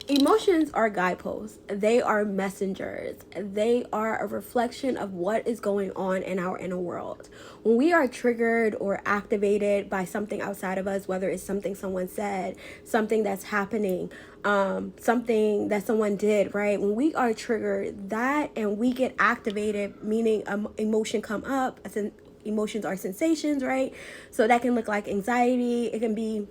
Emotions are guideposts. They are messengers. They are a reflection of what is going on in our inner world. When we are triggered or activated by something outside of us, whether it's something someone said, something that's happening, something that someone did, right? When we are triggered, that and we get activated, meaning emotion come up. Emotions are sensations, right? So that can look like anxiety. It can be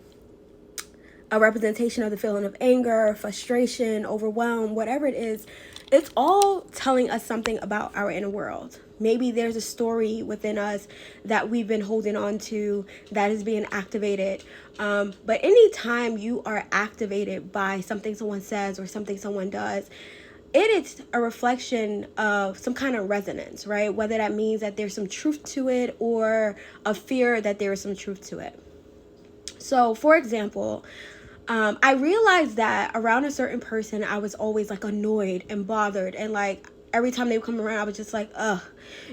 a representation of the feeling of anger, frustration, overwhelm, whatever it is. It's all telling us something about our inner world. Maybe there's a story within us that we've been holding on to that is being activated. But anytime you are activated by something someone says or something someone does, it is a reflection of some kind of resonance, right? Whether that means that there's some truth to it or a fear that there is some truth to it. So, for example, I realized that around a certain person, I was always like annoyed and bothered, and like every time they would come around, I was just like, ugh,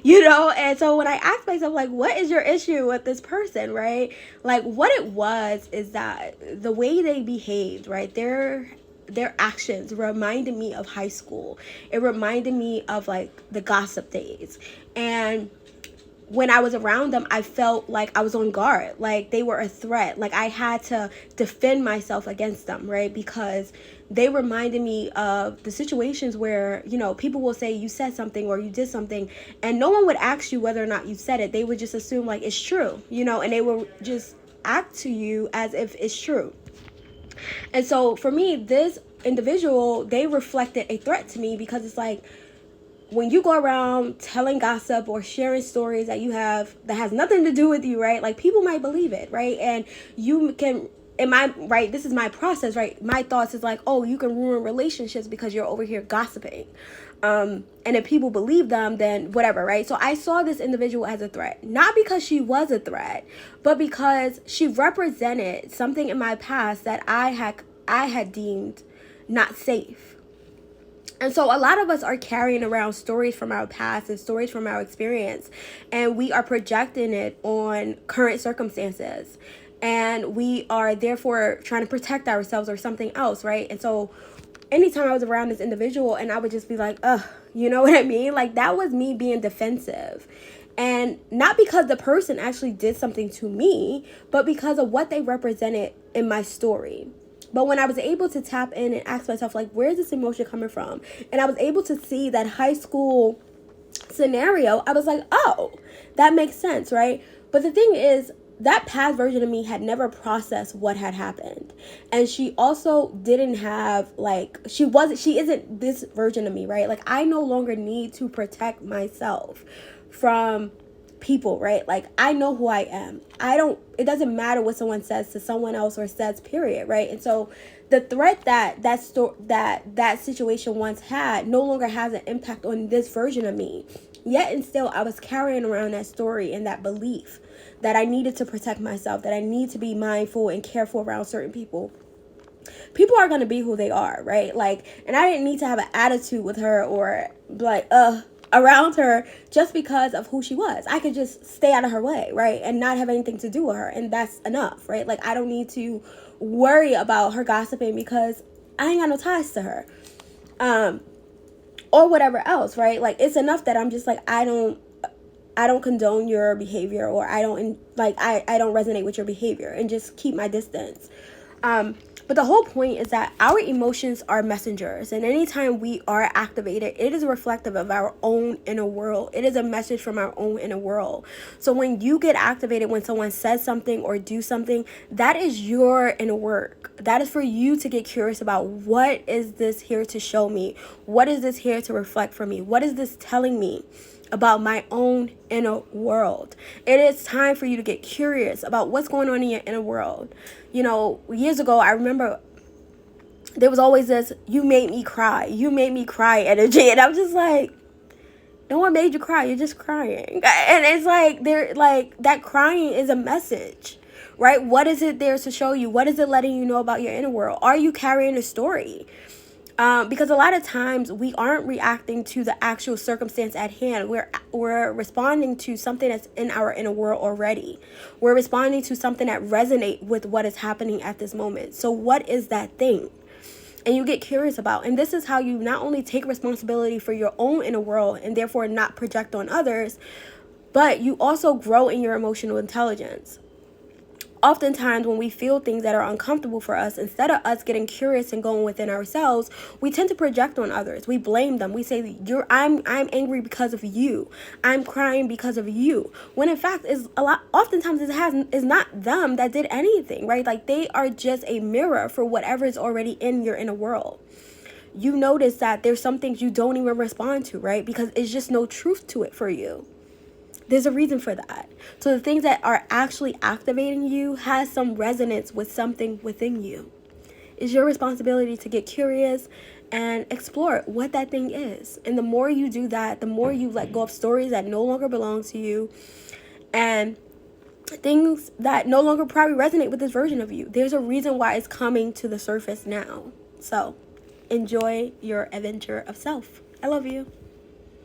And so when I asked myself, like, what is your issue with this person, right? Like, what it was is that the way they behaved, right? Their actions reminded me of high school. It reminded me of like the gossip days, and when I was around them, I felt like I was on guard, like they were a threat, like I had to defend myself against them, right? Because they reminded me of the situations where, people will say you said something or you did something, and no one would ask you whether or not you said it. They would just assume like it's true, and they will just act to you as if it's true. And so for me, this individual, they reflected a threat to me because it's like, when you go around telling gossip or sharing stories that you have that has nothing to do with you, right? Like people might believe it, right? And you can, in my, right, this is my process, right? My thoughts is like, oh, you can ruin relationships because you're over here gossiping. And if people believe them, then whatever, right? So I saw this individual as a threat, not because she was a threat, but because she represented something in my past that I had deemed not safe. And so a lot of us are carrying around stories from our past and stories from our experience, and we are projecting it on current circumstances. And we are therefore trying to protect ourselves or something else, right? And so anytime I was around this individual and I would just be like, ugh, you know what I mean? Like that was me being defensive. And not because the person actually did something to me, but because of what they represented in my story. But when I was able to tap in and ask myself, like, where's this emotion coming from? And I was able to see that high school scenario, I was like, oh, that makes sense, right? But the thing is, that past version of me had never processed what had happened. And she also didn't have, like, she isn't this version of me, right? Like, I no longer need to protect myself from people, right? Like I know who I am. It doesn't matter what someone says to someone else or says, period, right? And so the threat that situation once had no longer has an impact on this version of me. Yet and still I was carrying around that story and that belief that I needed to protect myself, that I need to be mindful and careful around certain people. People are going to be who they are, right? Like, and I didn't need to have an attitude with her or like around her just because of who she was. I could just stay out of her way, right? And not have anything to do with her. And that's enough, right? Like I don't need to worry about her gossiping because I ain't got no ties to her. Or whatever else, right? Like it's enough that I'm just like, I don't condone your behavior, or I don't resonate with your behavior, and just keep my distance. But the whole point is that our emotions are messengers, and anytime we are activated, it is reflective of our own inner world. It is a message from our own inner world. So when you get activated, when someone says something or do something, that is your inner work. That is for you to get curious about, what is this here to show me? What is this here to reflect for me? What is this telling me about my own inner world? It is time for you to get curious about what's going on in your inner world. Years ago, I remember there was always this, you made me cry energy. And I'm just like, no one made you cry. You're just crying. And it's like, that crying is a message, right? What is it there to show you? What is it letting you know about your inner world? Are you carrying a story? Because a lot of times we aren't reacting to the actual circumstance at hand. We're responding to something that's in our inner world already. We're responding to something that resonates with what is happening at this moment. So what is that thing? and you get curious about. And this is how you not only take responsibility for your own inner world and therefore not project on others, but you also grow in your emotional intelligence. Oftentimes when we feel things that are uncomfortable for us, instead of us getting curious and going within ourselves, we tend to project on others. We blame them. We say, I'm angry because of you. I'm crying because of you. When in fact oftentimes it's not them that did anything, right? Like, they are just a mirror for whatever is already in your inner world. You notice that there's some things you don't even respond to, right? Because it's just no truth to it for you. There's a reason for that. So the things that are actually activating you has some resonance with something within you. It's your responsibility to get curious and explore what that thing is. And the more you do that, the more you let go of stories that no longer belong to you and things that no longer probably resonate with this version of you. There's a reason why it's coming to the surface now. So enjoy your adventure of self. I love you.